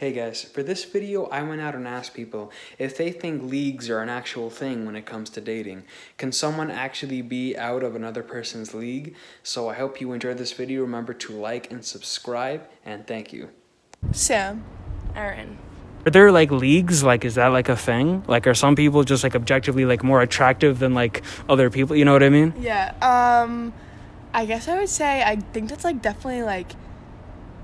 Hey guys, for this video I went out and asked people if they think leagues are an actual thing when it comes to dating. Can someone actually be out of another person's league? So I hope you enjoyed this video. Remember to like and subscribe, and thank you. Sam. Aaron. Are there like leagues? Like, is that like a thing? Like, are some people just like objectively like more attractive than like other people? You know what I mean? Yeah. I guess I would say I think that's like definitely like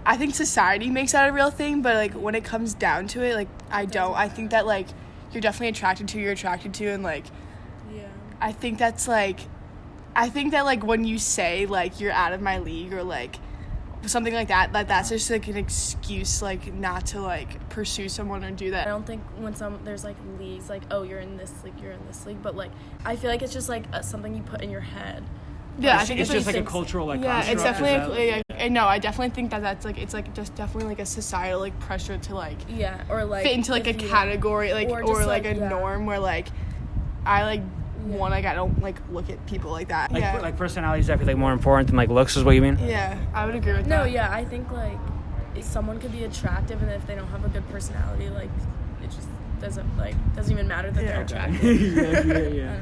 I think society makes that a real thing, but like when it comes down to it, like I don't. I think that like you're definitely attracted to and like I think that like when you say like you're out of my league or like something like that, that's just like an excuse like not to like pursue someone or do that. I don't think when there's like leagues like, oh, you're in this league, but like I feel like it's just like something you put in your head. Yeah, I think it's just like a cultural like construct. It's definitely no, I definitely think that's like it's like just definitely like a societal like pressure to like or like fit into like a category like or like a norm where like I like one like I don't like look at people like that. Like personality is definitely like more important than like looks is what you mean? Yeah, I would agree with that. No, yeah, I think like someone could be attractive and if they don't have a good personality, like it just doesn't even matter that they're attractive. Yeah.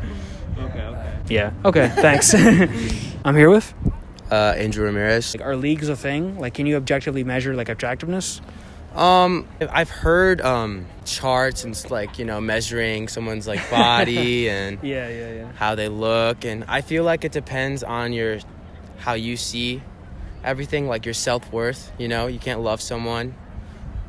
Okay. Yeah. Okay. Thanks. I'm here with Andrew Ramirez. Like, are leagues a thing? Like, can you objectively measure like attractiveness? I've heard charts and like measuring someone's like body and how they look, and I feel like it depends on how you see everything, like your self-worth. You can't love someone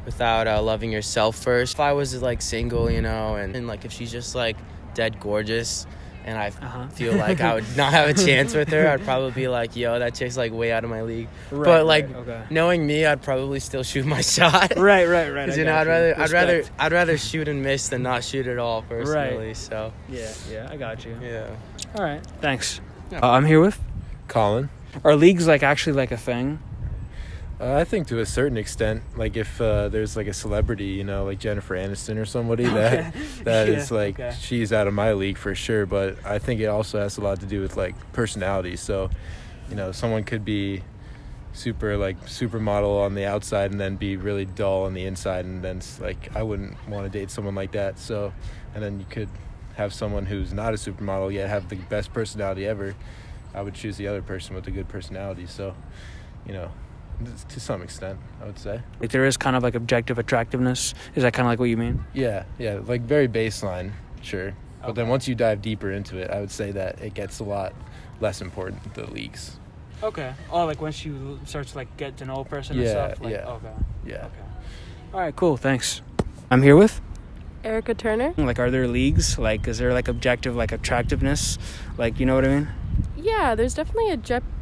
without loving yourself first. If I was like single, and like if she's just like dead gorgeous and I feel like I would not have a chance with her, I'd probably be like, yo, that chick's like way out of my league. Right, but like knowing me, I'd probably still shoot my shot. Right. 'Cause, I'd rather shoot and miss than not shoot at all personally. Right. So yeah, I got you. Yeah. All right, thanks. I'm here with Colin. Are leagues like actually like a thing? I think to a certain extent, like if there's like a celebrity, like Jennifer Aniston or somebody that is like she's out of my league for sure. But I think it also has a lot to do with like personality. So, someone could be supermodel on the outside and then be really dull on the inside, and then like I wouldn't want to date someone like that. So, and then you could have someone who's not a supermodel yet have the best personality ever. I would choose the other person with a good personality. So, to some extent, I would say. Like there is kind of like objective attractiveness. Is that kind of like what you mean? Yeah, like very baseline, sure. But then once you dive deeper into it, I would say that it gets a lot less important, the leagues. Okay. Oh, like once you start to like get to know a person and stuff? Like, okay. Yeah. Okay. All right, cool, thanks. I'm here with Erica Turner. Like, are there leagues? Like, is there like objective like attractiveness? Like, you know what I mean? Yeah, there's definitely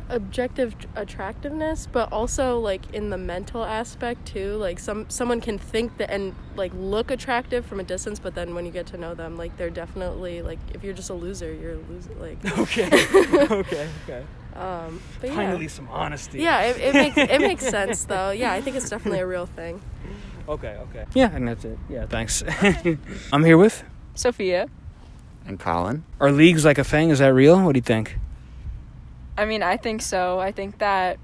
objective attractiveness, but also like in the mental aspect too. Like someone can think that and like look attractive from a distance, but then when you get to know them, like they're definitely like if you're just a loser, you're a loser. Like okay. But finally some honesty. Yeah, it makes sense though. Yeah, I think it's definitely a real thing. Okay. Yeah, and that's it. Yeah, thanks. I'm here with Sophia. And Colin. Are leagues like a thing? Is that real? What do you think? I mean, I think so. I think that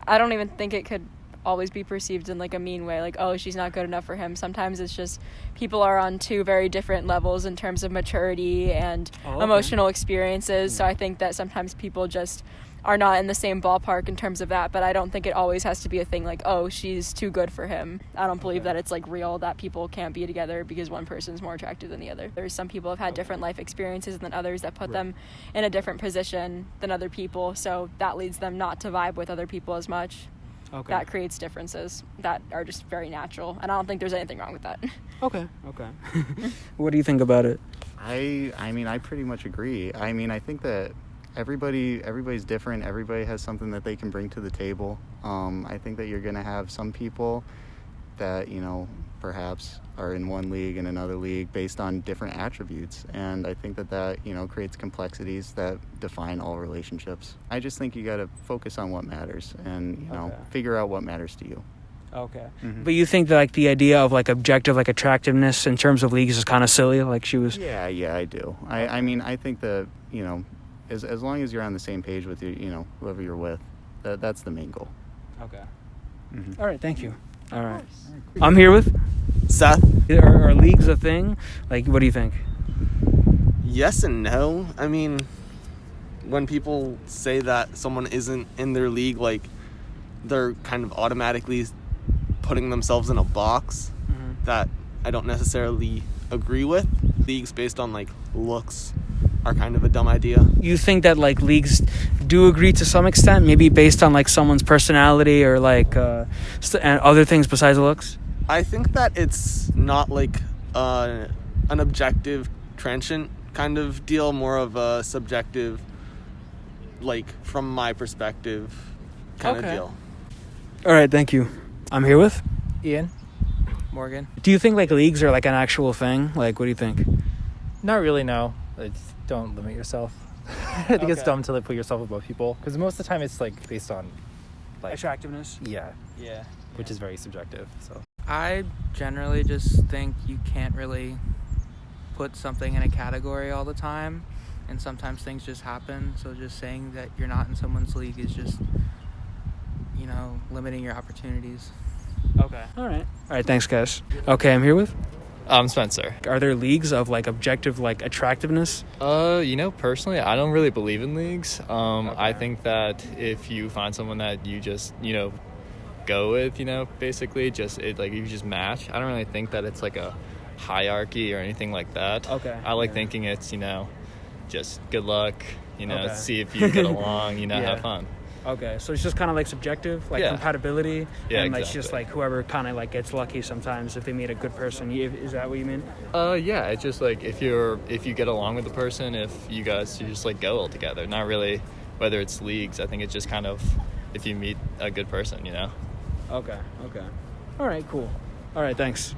I don't even think it could always be perceived in like a mean way, like, oh, she's not good enough for him. Sometimes it's just people are on two very different levels in terms of maturity and emotional experiences. So I think that sometimes people just are not in the same ballpark in terms of that, but I don't think it always has to be a thing like, oh, she's too good for him. I don't believe that it's like real that people can't be together because one person's more attractive than the other. There's some people have had different life experiences than others that put them in a different position than other people, so that leads them not to vibe with other people as much. That creates differences that are just very natural, and I don't think there's anything wrong with that. Okay. What do you think about it? I mean, I pretty much agree. I mean, I think that everybody's different. Everybody has something that they can bring to the table. I think that you're going to have some people that, perhaps are in one league and another league based on different attributes. And I think that creates complexities that define all relationships. I just think you got to focus on what matters and, figure out what matters to you. Okay. Mm-hmm. But you think that like the idea of like objective like attractiveness in terms of leagues is kind of silly? Like she was... Yeah, I do. I mean, I think that, as long as you're on the same page with whoever you're with, that's the main goal. Okay. Mm-hmm. All right, thank you. All right. I'm here with Seth. Are leagues a thing? Like, what do you think? Yes and no. I mean, when people say that someone isn't in their league, like, they're kind of automatically putting themselves in a box that I don't necessarily agree with. Leagues based on, like, looks are kind of a dumb idea. You think that, like, leagues do agree to some extent, maybe based on, like, someone's personality or, like, and other things besides looks? I think that it's not, like, an objective, transient kind of deal, more of a subjective, like, from my perspective kind of deal. All right, thank you. I'm here with Ian Morgan. Do you think, like, leagues are, like, an actual thing? Like, what do you think? Not really, no. Don't limit yourself. I think it's dumb to, like, put yourself above people, because most of the time it's, like, based on, like, attractiveness. Yeah, which is very subjective. So I generally just think you can't really put something in a category all the time, and sometimes things just happen. So just saying that you're not in someone's league is just, you know, limiting your opportunities. Okay. All right, thanks, guys. Okay, I'm here with I'm Spencer. Are there leagues of, like, objective, like, attractiveness? You know, personally, I don't really believe in leagues. I think that if you find someone that you just, you know, go with, you know, basically like you just match. I don't really think that it's like a hierarchy or anything like that. Okay. I like thinking it's, you know, just good luck, you know, see if you get along, you know, have fun. Okay, so it's just kind of, like, subjective, like, compatibility, and, like, just, like, whoever kind of, like, gets lucky sometimes if they meet a good person. Is that what you mean? Yeah, it's just, like, if you get along with the person, if you just, like, go all together. Not really whether it's leagues. I think it's just kind of if you meet a good person, you know? Okay. All right, cool. All right, thanks.